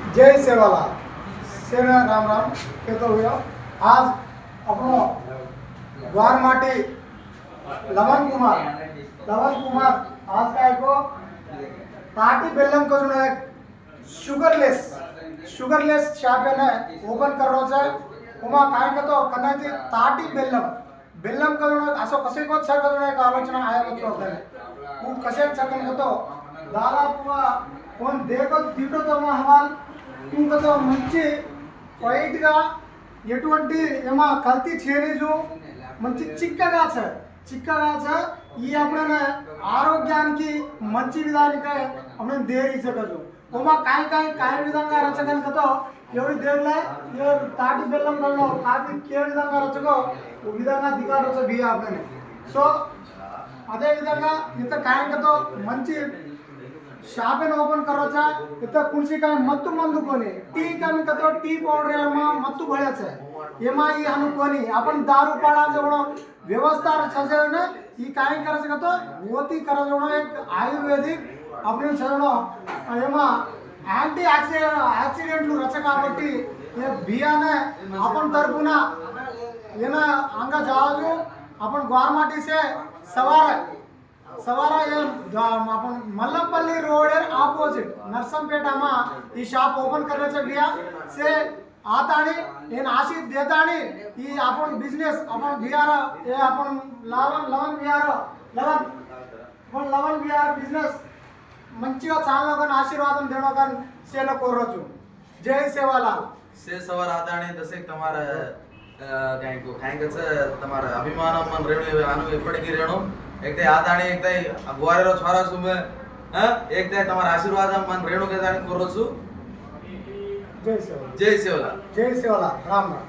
जय सेवालाल सेना राम राम कहते हुए आज अपनो द्वार माटी लवन कुमार आज का एको ताटी बेल्लम को जो है शुगरलेस शॉप है ना ओपन कर रहा है उमा काय का तो करना थी ताटी बेल्लम का जो असो कसे को छर का जो एक आलोचना आया तो होता है वो कसे छर का तो दादा पुआ कौन देखो तीटो तो हवाल ఇంకొక మంచి వైట్గా ఎటువంటి ఏమో కల్తీ చేయలేదు మంచి చిక్కగా సార్ ఈ అప్పుడైనా ఆరోగ్యానికి మంచి విధానికి అప్పుడు దేరి ఇచ్చగలదు ఓమా కాయ విధంగా రచగలను కదా ఎవరి దేవుళ్ళ తాటి బెల్లం కల్లో కాఫీ ఏ విధంగా రచగో ఓ విధంగా దిగారు బియ్య అప్పుడనే సో అదే విధంగా ఇంత కాయంకతో మంచి शॉप ओपन करोचा इथं कुणसी काय मत्तू मंदू कोणी टी कमी कतो टी पावडर एमा मत्तू भळ्याच एमा ही हानु कोणी आपण दारू पाडा जवळ व्यवस्था रचायचं ना ही काय करायचं कतो वोती करायचं एक आयुर्वेदिक आपण सगळं एमा యాంటీ యాక్సిడెంట్లు రచ కాబట్టి బియానే आपण तरपुना येना अंगा जावजू आपण ग्वारमाटी से सवारा ये अपन मल्लपल्ली रोड ऑपोजिट नरसंपेटा में ये शॉप ओपन करण्याचं बिया से आतानी ये आशीष देतानी ये अपन बिजनेस अपन बिहार ये अपन लवन बिहार बिजनेस మంచిగా చాలనోగన్ ఆశీర్వాదం దేనోగన్ సేల కోరొచ్చు జై సేవాలాల్ से सवार आदाणी जसे તમારા કાંઈક તમારા અભિમાન મન રેણુ આનું એપડીકી રેણુ એકતે આદાણી એકતે અગવારેરો છોરા સુમે હ એકતે તમારા આશીર્વાદ મન રેણુ કે દાણી કોરો છું જય સેવાલાલ જય સેવાલાલ રામ રામ